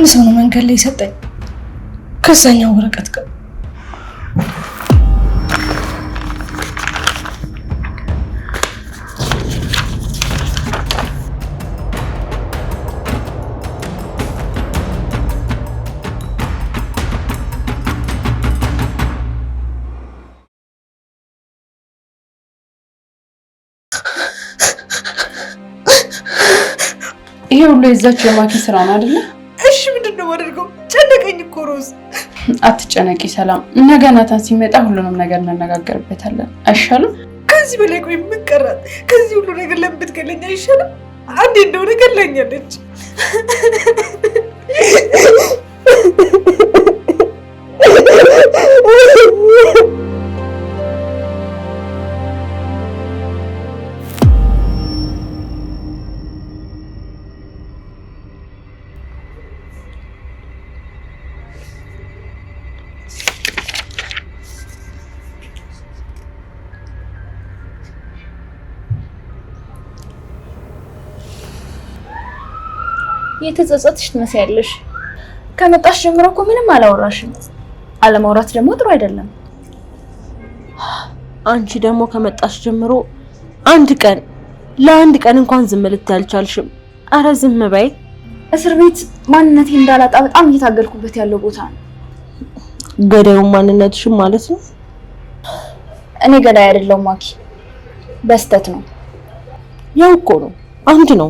ሰው ነው መንገድ ላይ ሰጠኝ ከዛኛው ወረቀት ጋር። ይሄ ሁሉ የዛች የማኪ ስራ ነው አይደለ? እሺ ምንድነው ማድረገው? ጨነቀኝ እኮ ሮዝ። አትጨነቂ ሰላም፣ ነገ ናታን ሲመጣ ሁሉንም ነገር እንነጋገርበታለን። አይሻልም? ከዚህ በላይ ቆይ ምን ቀራት? ከዚህ ሁሉ ነገር ለምን ብትገለኝ አይሻልም? አንዴ እንደሆነ ገላኛለች። የተጸጸትሽ ትመስያለሽ። ከመጣሽ ጀምሮ እኮ ምንም አላወራሽም። አለማውራት ደግሞ ጥሩ አይደለም። አንቺ ደግሞ ከመጣሽ ጀምሮ ለአንድ ቀን እንኳን ዝም ልትይ አልቻልሽም። አረ ዝም በይ። እስር ቤት ማንነቴ እንዳላጣ በጣም እየታገልኩበት ያለው ቦታ ነው። ገዳዩ ማንነትሽም ማለት ነው? እኔ ገዳይ አይደለሁም ማኪ፣ በስተት ነው። ያው እኮ ነው፣ አንድ ነው።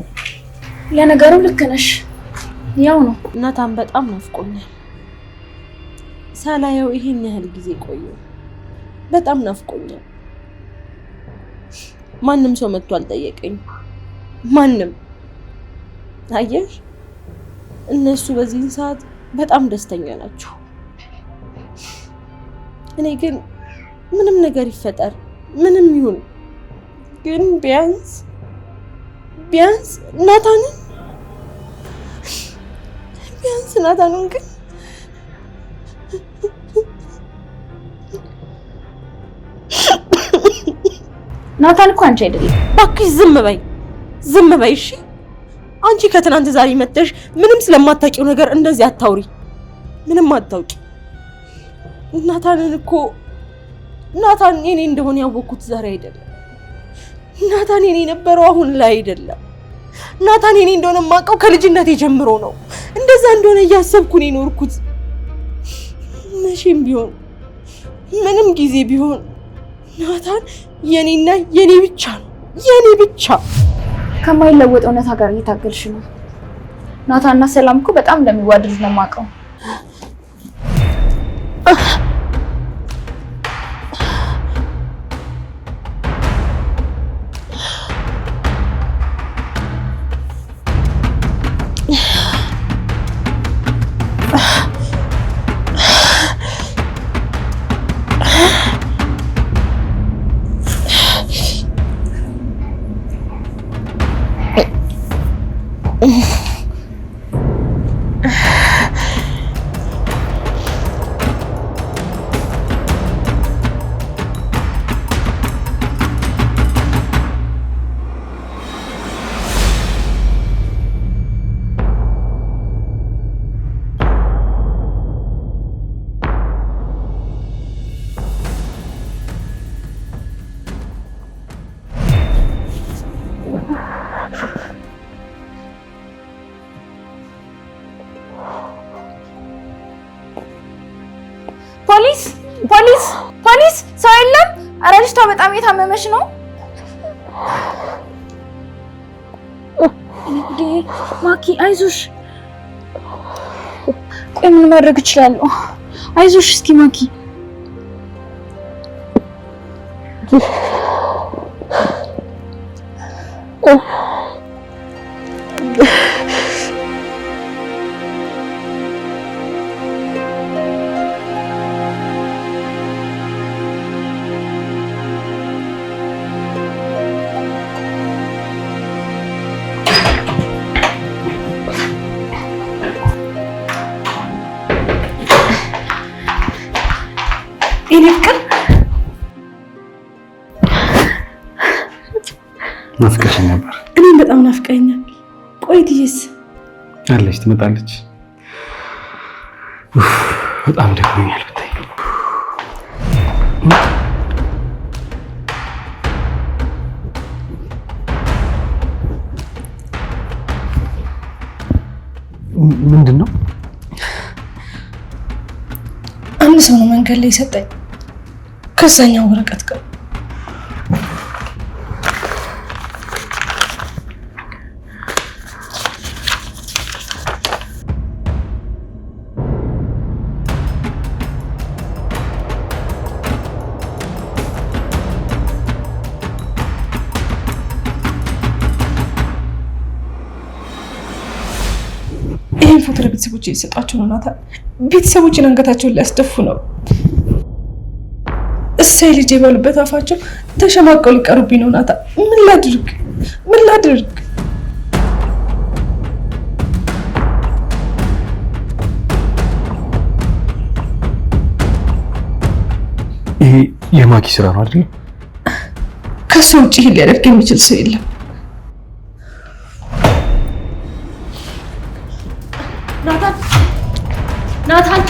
ለነገሩ ልክ ነሽ፣ ያው ነው። ናታን በጣም ናፍቆኛል። ሳላየው ይሄን ያህል ጊዜ ቆየሁ። በጣም ናፍቆኛል። ማንም ሰው መጥቶ አልጠየቀኝ። ማንም አየሽ፣ እነሱ በዚህን ሰዓት በጣም ደስተኛ ናቸው። እኔ ግን ምንም ነገር ይፈጠር ምንም ይሁን ግን ቢያንስ ናታንን ግን ናታን እኮ አንቺ አይደለም። እባክሽ ዝም በይ እሺ። አንቺ ከትናንት ዛሬ መጥተሽ ምንም ስለማታውቂው ነገር እንደዚህ አታውሪ። ምንም አታውቂ። ናታን የኔ እንደሆነ ያወቅኩት ዛሬ አይደለም። ናታን የኔ ነበረው አሁን ላይ አይደለም። ናታን የኔ እንደሆነ የማውቀው ከልጅነቴ ጀምሮ ነው። እንደዛ እንደሆነ እያሰብኩ ነው የኖርኩት። መቼም ቢሆን ምንም ጊዜ ቢሆን ናታን የኔና የኔ ብቻ ነው። የኔ ብቻ። ከማይለወጥ እውነታ ጋር እየታገልሽ ነው። ናታንና ሰላም እኮ በጣም እንደሚዋደዱ ነው የማውቀው። ፖሊስ! ሰው የለም? ኧረ ልጅቷ በጣም የታመመች ነው። ማኪ አይዞሽ። ቆይ ምን ማድረግ እችላለሁ? አይዞሽ እስኪ ማኪ። ናፍቀሽኝ ነበር። እኔም በጣም ናፍቀኛል። ቆይ ትይስ አለች ትመጣለች። በጣም ደክሞኛል ብታይ። ምንድን ነው? አንድ ሰው ነው መንገድ ላይ ሰጠኝ ከዛኛው ወረቀት ጋር። ይህን ፎቶ ለቤተሰቦች እየሰጣቸው ነው ናታን። ቤተሰቦችን አንገታቸውን ሊያስደፉ ነው። እሰይ ልጅ የባሉበት አፋቸው ተሸማቀው ሊቀሩብኝ ነው ናታን። ምን ላድርግ? ምን ላድርግ? ይሄ የማኪ ስራ ነው አይደል? ከሱ ውጭ ይሄን ሊያደርግ የሚችል ሰው የለም። ናታን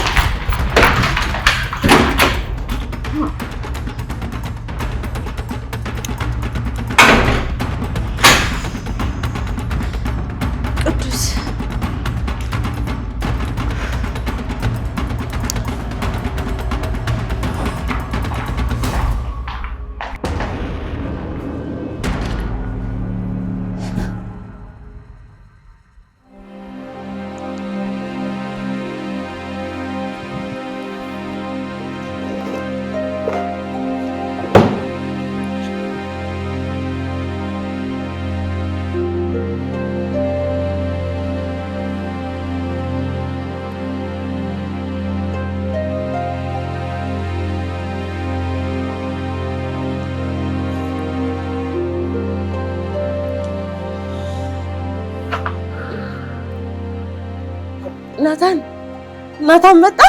ቅዱስ ናታን መጣ።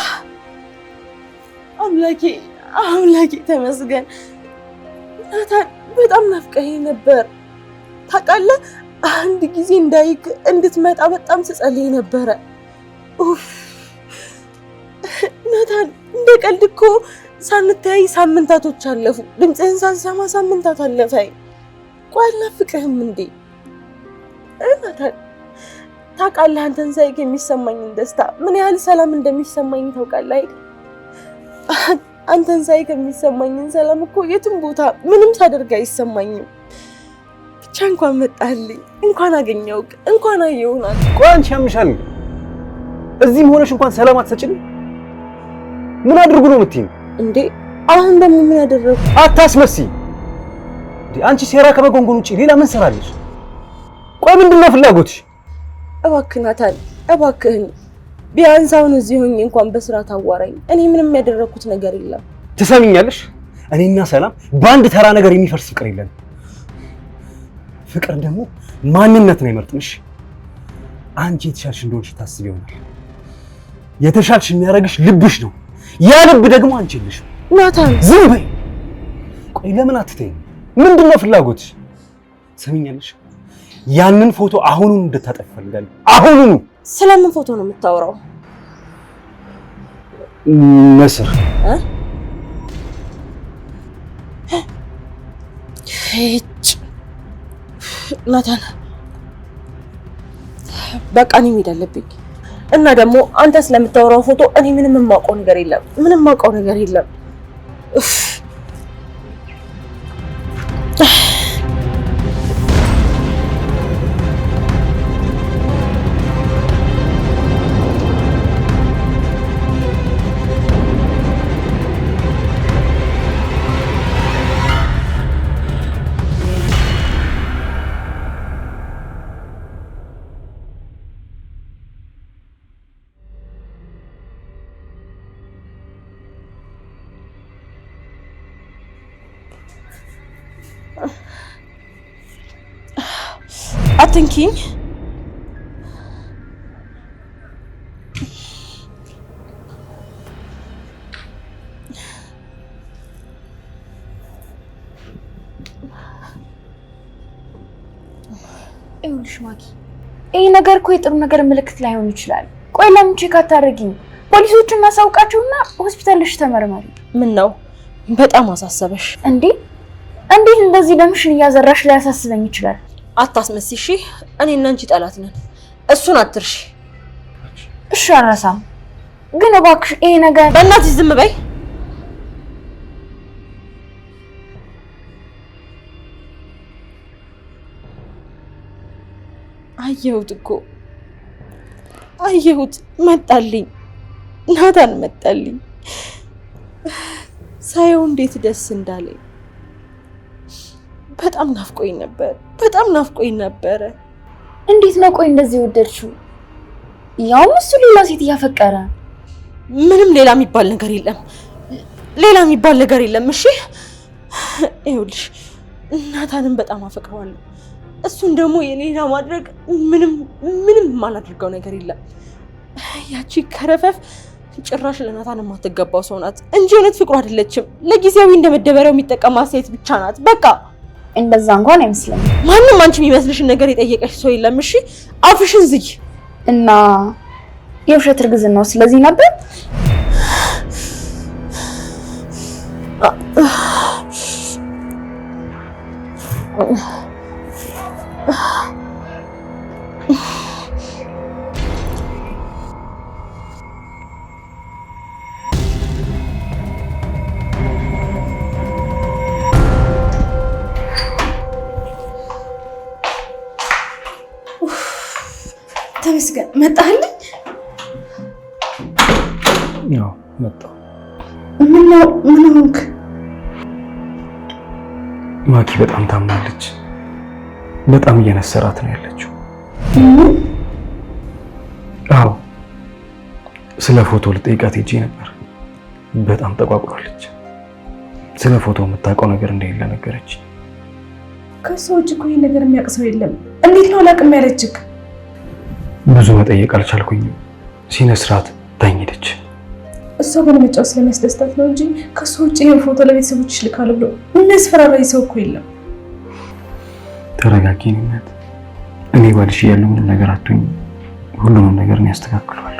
አምላኬ ተመስገን። ናታን በጣም ናፍቀኸኝ ነበር ታውቃለህ። አንድ ጊዜ እንዳይክ እንድትመጣ በጣም ስጸልይ ነበረ። ናታን እንደ ቀልድ እኮ ሳንተያይ ሳምንታቶች አለፉ። ድምፅህን ሳልሰማ ሳምንታት አለፈኝ። ቆይ አልናፍቅህም እንዴ ናታን? ታውቃለህ አንተን ሳይክ የሚሰማኝን ደስታ ምን ያህል ሰላም እንደሚሰማኝ ታውቃለህ አይደል? አንተን ሳይክ የሚሰማኝን ሰላም እኮ የትም ቦታ ምንም ሳደርግ አይሰማኝም። ብቻ እንኳን መጣልኝ፣ እንኳን አገኘሁህ፣ እንኳን አየሁህ። ቆይ አንቺ ያምሻል እዚህም ሆነሽ እንኳን ሰላም አትሰጭልኝ? ምን አድርጉ ነው የምትይኝ እንዴ? አሁን ደግሞ ምን ያደረኩ? አታስመስይ እንዴ! አንቺ ሴራ ከመጎንጎን ውጪ ሌላ ምን ሰራለሽ? ቆይ ምንድነው ፍላጎትሽ? እባክህ ናታን እባክህን፣ ቢያንስ አሁን እዚህ ሆኜ እንኳን በስርዓት አዋራኝ። እኔ ምንም ያደረኩት ነገር የለም። ትሰሚኛለሽ? እኔና ሰላም በአንድ ተራ ነገር የሚፈርስ ፍቅር የለም። ፍቅር ደግሞ ማንነት ነው አይመርጥምሽ። አንቺ የተሻልሽ እንደሆንሽ ታስቢ ይሆናል። የተሻልሽ የሚያደርግሽ ልብሽ ነው። ያ ልብ ደግሞ አንቺ የለሽም። ናታን ዝም በይ። ቆይ ለምን አትተይኝ? ምንድነው ፍላጎትሽ? ትሰሚኛለሽ? ያንን ፎቶ አሁኑን እንድታጠፍ ፈልጋለሁ። አሁኑኑ። ስለምን ፎቶ ነው የምታወራው? መስር ናታን በቃ እኔ መሄድ አለብኝ። እና ደግሞ አንተ ስለምታወራው ፎቶ እኔ ምንም የማውቀው ነገር የለም። ምንም የማውቀው ነገር የለም። አትንኪኝ። ይኸውልሽ ማኪ፣ ይሄ ነገር እኮ የጥሩ ነገር ምልክት ላይሆን ይችላል። ቆይ ለምን ቼክ አታደርጊኝ? ፖሊሶችን እናሳውቃቸውና ሆስፒታልሽ ተመርመሪ። ምን ነው በጣም አሳሰበሽ እንዴ? እንዴት እንደዚህ ደምሽን እያዘራሽ ላይ ያሳስበኝ ይችላል? አታስመስይ እሺ። እኔና አንቺ ጠላት ነን፣ እሱን አትርሺ። እሺ አልረሳም፣ ግን እባክሽ ይሄ ነገር በእናትሽ ዝም በይ። አየሁት እኮ አየሁት፣ መጣልኝ፣ ናታን መጣልኝ። ሳየው እንዴት ደስ እንዳለኝ። በጣም ናፍቆኝ ነበረ። እንዴት ነው ቆይ እንደዚህ ወደድሽው? ያው እሱ ሌላ ሴት እያፈቀረ። ምንም ሌላ የሚባል ነገር የለም። እሺ ይኸውልሽ ናታንን በጣም አፈቅረዋለሁ። እሱን ደግሞ የሌላ ማድረግ ምንም የማላደርገው ነገር የለም። ያቺ ከረፈፍ ጭራሽ ለናታን የማትገባው ሰው ናት እንጂ እውነት ፍቅሩ አይደለችም። ለጊዜያዊ እንደመደበሪያው የሚጠቀማት ሴት ብቻ ናት። በቃ እንደዛ እንኳን አይመስልም። ማንም አንቺ የሚመስልሽን ነገር የጠየቀሽ ሰው የለም። እሺ አፍሽን ዝጊ። እና የውሸት እርግዝናው ስለዚህ ነበር? ተመስገን መጣህልኝ። ያው መጣሁ። ምን ሆንክ? ማኪ በጣም ታማለች። በጣም እየነሰራት ነው ያለችው። አዎ ስለ ፎቶ ልጠይቃት ሄጄ ነበር። በጣም ተቋቁራለች። ስለ ፎቶ የምታውቀው ነገር እንደሌለ ነገረች። ከሰዎች እኮ ይሄን ነገር የሚያውቅ ሰው የለም። እንዴት ነው አላውቅም ያለችክ? ብዙ መጠየቅ አልቻልኩኝም። ሲነስራት ታኝደች። እሷ በለመጫው ስለሚያስደስታት ነው እንጂ ከሱ ውጭ ይሄን ፎቶ ለቤተሰቦች ልካል ብሎ የሚያስፈራራኝ ሰው እኮ የለም። ተረጋጊ እናት። እኔ ባልሽ ያለው ምንም ነገር አትሁኝ። ሁሉንም ነገር ነው ያስተካክለዋለሁ።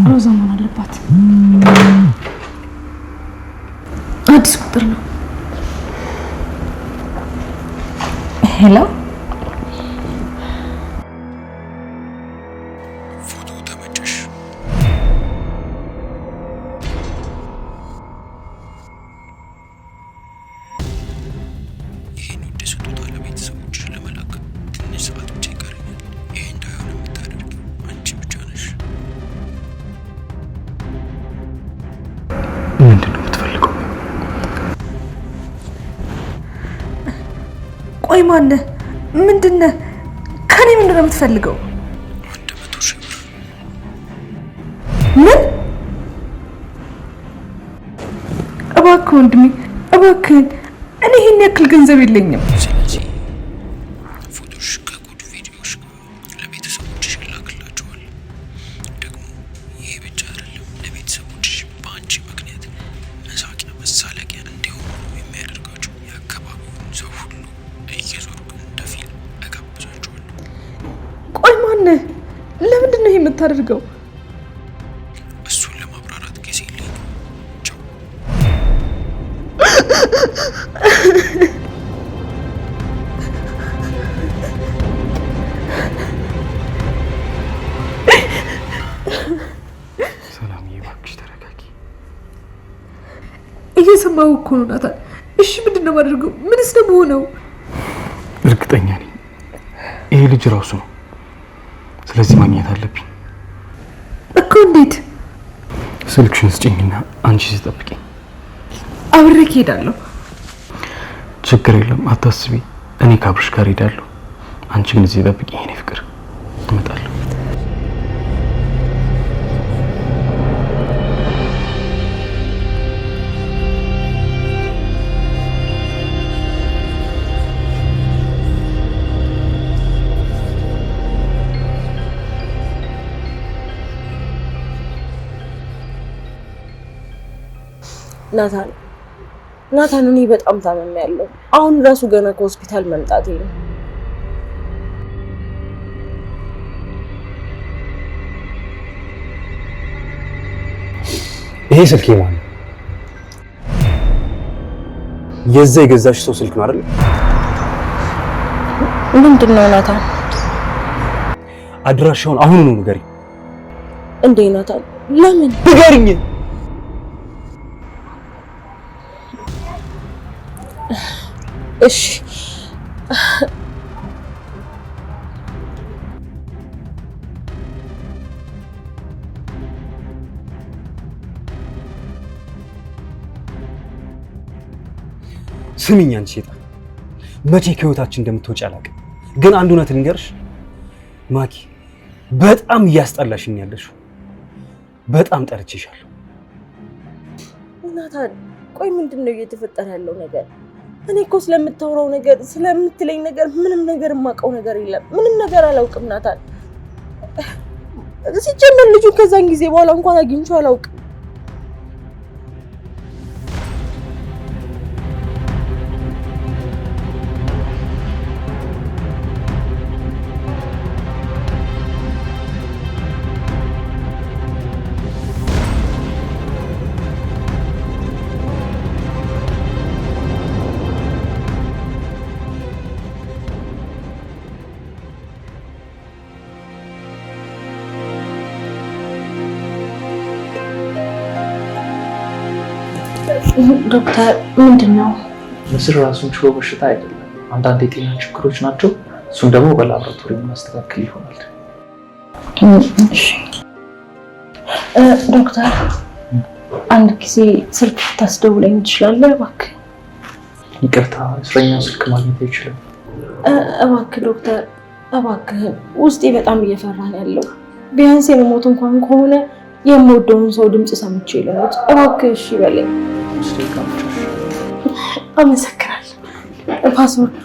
ሮዛ መሆን አለባት። አዲስ ቁጥር ነው። ሄሎ ፎቶ ተመቸሽ? ይህን ውድ ስጦታ ለቤተሰቦችሽ ለመላክ ትንሽ ሰዓት ብቻ ይቀረኛል። ይህ እንዳይሆን የምታደርጊው አንቺ ብቻ ነሽ። ምንድን ነው የምትፈልገው? ቆይ ማነህ? ምንድነህ? ከኔ ምንድን ነው የምትፈልገው? 100,000 ብር። ምን? እባክህ ወንድሜ እባክህን፣ እኔ ይሄን ያክል ገንዘብ የለኝም። ስለዚህ ፎቶሽ ከጉድ ቪዲዮሽ ጋር ለቤተሰቦችሽ ይላክላቸዋል። ደግሞ ይሄ ብቻ አይደለም፣ ለቤተሰቦችሽ በአንቺ ምክንያት መሳቂያ መሳለቂያ እንዲሆኑ የሚያደርጋቸው የአካባቢውን ሰው ሁሉ እየዞርኩ እንደ ፊልም እጋብዛቸዋለሁ። ቆይ ማነህ? ለምንድን ነው ይሄ የምታደርገው? እሱን ለማብራራት ጊዜ የለኝም። ቻው። ሰላምዬ እባክሽ ተረጋጊ። እየሰማሁ እኮ ነው ናታን። እሺ ምንድን ነው የማደርገው? ምንስ ነው የምሆነው? እርግጠኛ ነኝ ይሄ ልጅ ራሱ ነው። ስለዚህ ማግኘት አለብኝ እኮ። እንዴት? ስልክሽን ስጭኝና አንቺ ስጠብቂኝ። አብሬክ እሄዳለሁ። ችግር የለም አታስቢ። እኔ ከአብርሽ ጋር ሄዳለሁ። አንቺ ግን እዚህ ጠብቂኝ የኔ ፍቅር፣ እመጣለሁ። ናታን እኔ በጣም ታመሚያለሁ። አሁን ራሱ ገና ከሆስፒታል መምጣቴ ነው። ይሄ ስልክ የማን ነው? የዛ የገዛሽ ሰው ስልክ ነው አይደል? ምንድን ነው ናታን? አድራሻውን አሁን ነው ንገሪኝ። እንዴ ናታን ለምን ንገሪኝ? እሺ ስሚኝ አንቺ ሴጣን፣ መቼ ከህይወታችን እንደምትወጪ አላውቅም፣ ግን አንድ እውነት ልንገርሽ ማኪ፣ በጣም እያስጠላሽኝ ያለሽው። በጣም ጠርቼሻለሁ። ናታን ቆይ ምንድን ነው እየተፈጠረ ያለው ነገር? እኔ እኮ ስለምታወራው ነገር ስለምትለኝ ነገር ምንም ነገር የማውቀው ነገር የለም። ምንም ነገር አላውቅም ናታን። ሲጀመር ልጁን ከዛን ጊዜ በኋላ እንኳን አግኝቼው አላውቅም። ዶክተር ምንድን ነው? ምስል ራሱን ችሎ በሽታ አይደለም፣ አንዳንድ የጤና ችግሮች ናቸው። እሱን ደግሞ በላብራቶሪ ማስተካከል ይሆናል። ዶክተር አንድ ጊዜ ስልክ ታስደውለኝ ትችላለህ እባክህ? ይቅርታ እስረኛው ስልክ ማግኘት አይችልም። እባክህ ዶክተር እባክህ፣ ውስጤ በጣም እየፈራ ነው ያለው። ቢያንስ የመሞት እንኳን ከሆነ የምወደውን ሰው ድምፅ ሰምቼ ልሞት። እባክህ እሺ በለኝ። አመሰግናለሁ። ፓስወርድ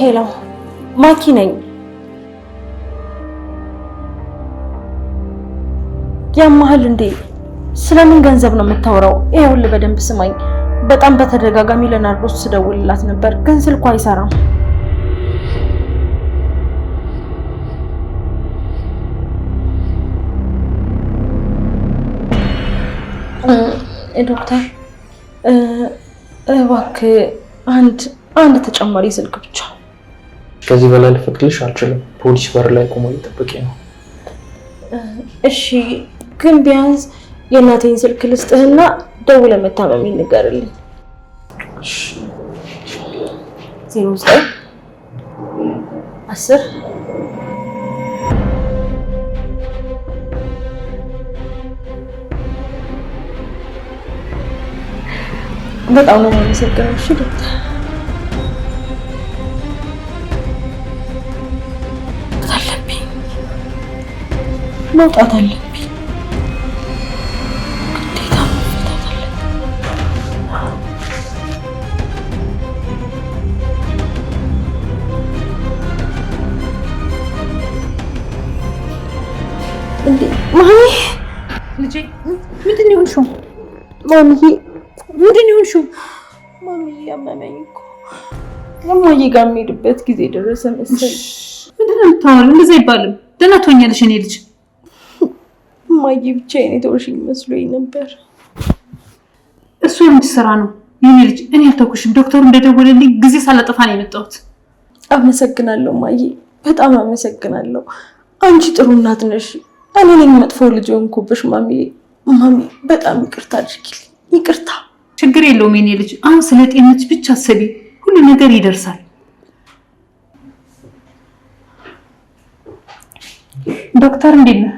ሄሎ ማኪ ነኝ። ያማህል እንዴ? ስለምን ገንዘብ ነው የምታወራው? ይኸውልህ በደንብ ስማኝ። በጣም በተደጋጋሚ ለናርዶስ ስደውልላት ነበር፣ ግን ስልኳ አይሰራም። ዶክተር እባክህ አንድ ተጨማሪ ስልክ ብቻ። ከዚህ በላይ ልፈቅድልሽ አልችልም። ፖሊስ በር ላይ ቆሞ እየጠበቀ ነው። እሺ ግን ቢያንስ የእናቴን ስልክ ልስጥህና ደውለህ መታመሜን ንገርልኝ። 09 10 በጣም ነው የማመሰግነው። እሺ ዶክተር መውጣት አለብኝ። ግዴታ መውጣት አለብኝ። እንዴ ማሚ፣ ልጄ ምንድን ነው የሆንሽው? ማሚዬ ምንድን ነው የሆንሽው? ማሚዬ ያመመኝ እኮ እማዬ ጋር የምሄድበት ጊዜ ደረሰ መሰለኝ። ምንድን ነው የምታወሪው? እንደዛ አይባልም። ደህና ትሆኛለሽ የኔ ልጅ። እማዬ ብቻዬን የተውሽኝ መስሎኝ ነበር። እሱ የምትሰራ ነው የኔ ልጅ። እኔ አልተውኩሽም። ዶክተሩ እንደደወለልኝ ጊዜ ሳላጠፋ ነው የመጣሁት። አመሰግናለሁ እማዬ፣ በጣም አመሰግናለሁ። አንቺ ጥሩ እናት ነሽ። እኔ ነኝ መጥፎ ልጅ ሆንኩብሽ ማሚ። በጣም ይቅርታ አድርጊልኝ። ይቅርታ። ችግር የለውም የኔ ልጅ። አሁን ስለ ጤንነትሽ ብቻ አስቢ፣ ሁሉ ነገር ይደርሳል። ዶክተር እንዴት ነህ?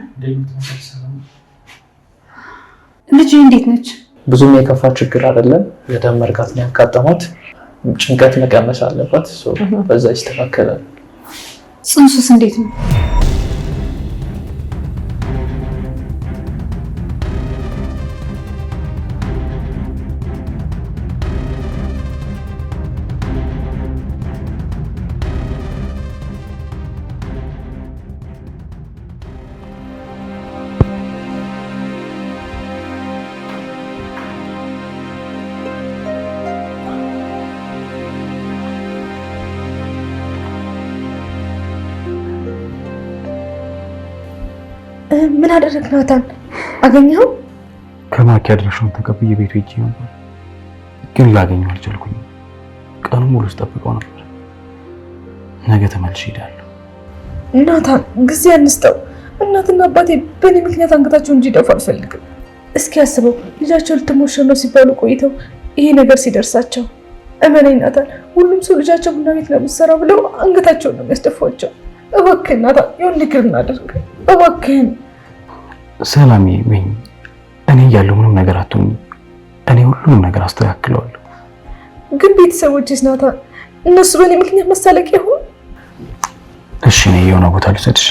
ልጅ እንዴት ነች? ብዙም የከፋ ችግር አይደለም። የደም መርጋት ነው ያጋጠማት። ጭንቀት መቀነስ አለባት። በዛ ይስተካከላል። ጽንሱስ እንዴት ነው? ምን አደረግ ናታን? አገኘኸው? ከማኪ አድራሻውን ተቀብዬ ቤቱ ሄጄ ነበር፣ ግን ላገኘው አልቻልኩኝም። ቀኑ ሙሉ ስጠብቀው ነበር። ነገ ተመልሼ እሄዳለሁ። ናታን ጊዜ አንስጠው። እናትና አባቴ በእኔ ምክንያት አንገታቸውን እንዲደፉ አልፈልግም። እስኪ አስበው፣ ልጃቸው ልትሞሸር ነው ሲባሉ ቆይተው ይሄ ነገር ሲደርሳቸው። እመነኝ ናታን፣ ሁሉም ሰው ልጃቸው ቡና ቤት ነው የምትሰራው ብለው አንገታቸውን ነው የሚያስደፏቸው። እባክህን ናታን የሆነ ነገር እናደርግ እባክህን። ሰላም ይመኝ፣ እኔ ያለው ምንም ነገር አትሆኝ። እኔ ሁሉንም ነገር አስተካክለዋለሁ። ግን ቤተሰቦችስ ናታን፣ እነሱ በእኔ ምክንያት መሳለቂያ ይሁን? እሺ እኔ የሆነ ቦታ ልሰድሽ።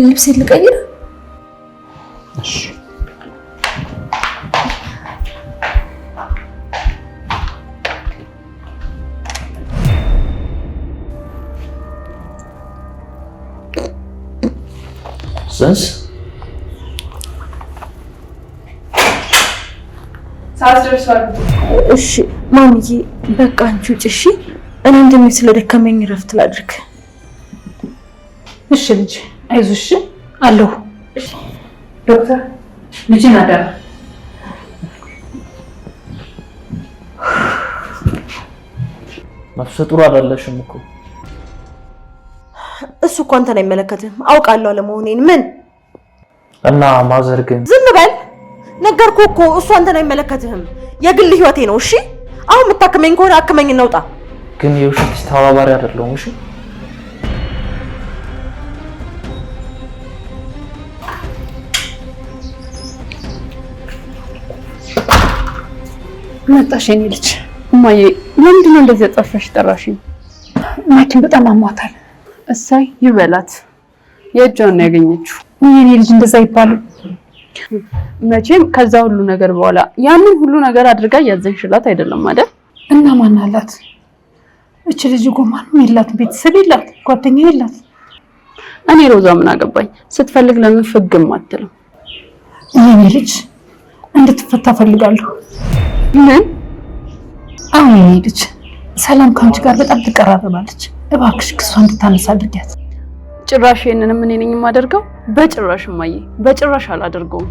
ልብሴን ልቀይር? እሺ ጽንስ ሳስደርሷል። እሺ ማሚዬ በቃ አንቺ ውጭ። እሺ እኔ እንደምን ስለደከመኝ እረፍት ላድርግ። እሺ ልጅ አይዞሽ አለሁ። ዶክተር ልጅን አደራ። ነፍሰ ጡር አይደለሽም እኮ። እሱ እኮ አንተን አይመለከትም። አውቃለሁ አለመሆኔን። ምን እና ማዘር ግን ዝም በል። ነገርኩህ እኮ እሱ አንተን አይመለከትህም። የግል ህይወቴ ነው። እሺ አሁን የምታክመኝ ከሆነ አክመኝ እናውጣ። ግን የውሸትሽ ተባባሪ አይደለሁም። እሺ መጣሽ የኔ ልጅ። እማዬ ለምንድን ነው እንደዚህ ጠርፈሽ ጠራሽኝ? ማኪን በጣም አሟታል። እሳይ ይበላት። የእጇን ነው ያገኘችው። የኔ ልጅ እንደዛ ይባላል። መቼም ከዛ ሁሉ ነገር በኋላ ያንን ሁሉ ነገር አድርጋ ያዘንሽላት አይደለም አይደል? እና ማን አላት? እቺ ልጅ እኮ ማንም የላት፣ ቤተሰብ የላት፣ ጓደኛ የላት። እኔ ሮዛ ምን አገባኝ? ስትፈልግ ለምን ፍግም አትልም? የኔ ልጅ እንድትፈታ ፈልጋለሁ። ምን? አሁን የኔ ልጅ ሰላም ከአንቺ ጋር በጣም ትቀራረባለች። እባክሽ ክሷ እንድታነሳ አድርጊያት። ጭራሽ ይሄንንም እኔ ነኝ የማደርገው? በጭራሽ እማዬ፣ በጭራሽ አላደርገውም።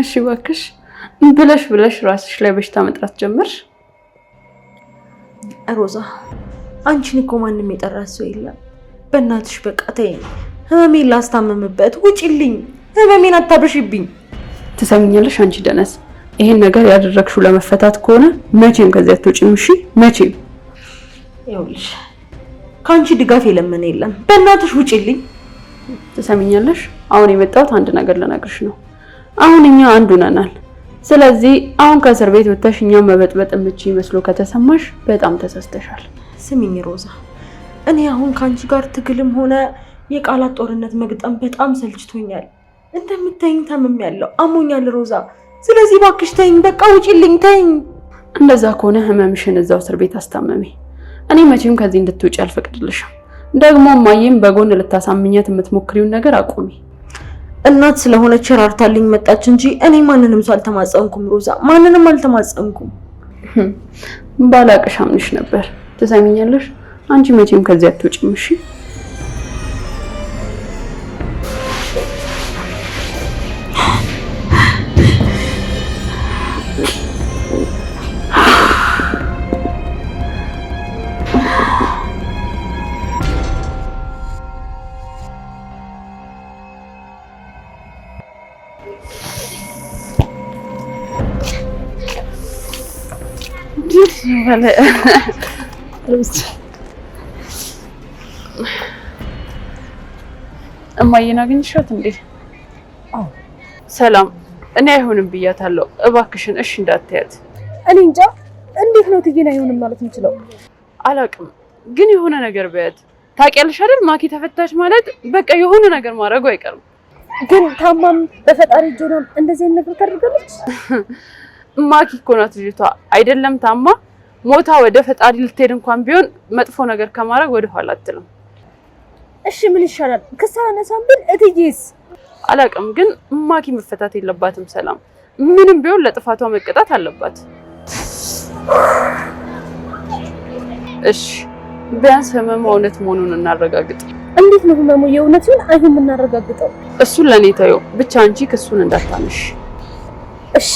እሺ እባክሽ ብለሽ ራስሽ ላይ በሽታ መጥራት ጀመርሽ። ሮዛ አንቺን እኮ ማንም የጠራት ሰው የለም። በእናትሽ በቃ ተይኝ። ህመሜን ላስታመምበት ውጪልኝ። ህመሜን አታብሽብኝ። ትሰሚኛለሽ? አንቺ ደነስ፣ ይሄን ነገር ያደረግሽው ለመፈታት ከሆነ መቼም ከዚያ አትወጪም። እሺ መቼም። ይኸውልሽ ከአንቺ ድጋፍ የለመነ የለም። በእናትሽ ውጪልኝ። ትሰሚኛለሽ? አሁን የመጣሁት አንድ ነገር ልነግርሽ ነው። አሁን እኛ አንዱ ነናል። ስለዚህ አሁን ከእስር ቤት ወጥተሽ እኛን መበጥበጥ የምትችይ መስሎ ከተሰማሽ በጣም ተሳስተሻል። ስሚኝ ሮዛ፣ እኔ አሁን ከአንቺ ጋር ትግልም ሆነ የቃላት ጦርነት መግጠም በጣም ሰልችቶኛል። እንደምታይኝ ታምሜያለሁ፣ አሞኛል ሮዛ። ስለዚህ እባክሽ ተይኝ፣ በቃ ውጪልኝ፣ ተይኝ። እንደዛ ከሆነ ህመምሽን እዛው እስር ቤት አስታመሚ። እኔ መቼም ከዚህ እንድትወጪ አልፈቅድልሽም። ደግሞ ማየም በጎን ልታሳምኛት የምትሞክሪውን ነገር አቁሚ። እናት ስለሆነች ራርታልኝ መጣች እንጂ እኔ ማንንም ሰው አልተማጸንኩም ሮዛ፣ ማንንም አልተማጸንኩም። ባላቅሽ አምንሽ ነበር። ትሰሚኛለሽ? አንቺ መቼም ከዚህ አትወጪም። እሺ እማዬን አገኘሻት እንዴ? አዎ። ሰላም፣ እኔ አይሆንም ብያታለሁ። እባክሽን እሺ እንዳትያት። እኔ እንጃ እንዴት ነው ትዬን አይሆንም ማለት የምችለው? አላውቅም፣ ግን የሆነ ነገር በያት። ታውቂያለሽ አይደል? ማኪ ተፈታች ማለት በቃ የሆነ ነገር ማድረጉ አይቀርም። ግን ታማም በፈጣሪ ጆሮም እንደዚህ አይነት ነገር ታደርጋለች? ማኪ እኮ ናት ልጅቷ። አይደለም ታማ ሞታ ወደ ፈጣሪ ልትሄድ እንኳን ቢሆን መጥፎ ነገር ከማድረግ ወደ ኋላ አትልም። እሺ ምን ይሻላል? ክስ አነሳም ብል እትዬስ? አላውቅም፣ ግን ማኪ መፈታት የለባትም። ሰላም ምንም ቢሆን ለጥፋቷ መቀጣት አለባት። እሺ ቢያንስ ህመሙ እውነት መሆኑን እናረጋግጥ። እንዴት ነው ህመሙ የእውነት ይሁን አይሁን የምናረጋግጠው? እሱን ለኔ ተይው፣ ብቻ አንቺ ክሱን እንዳታነሽ እሺ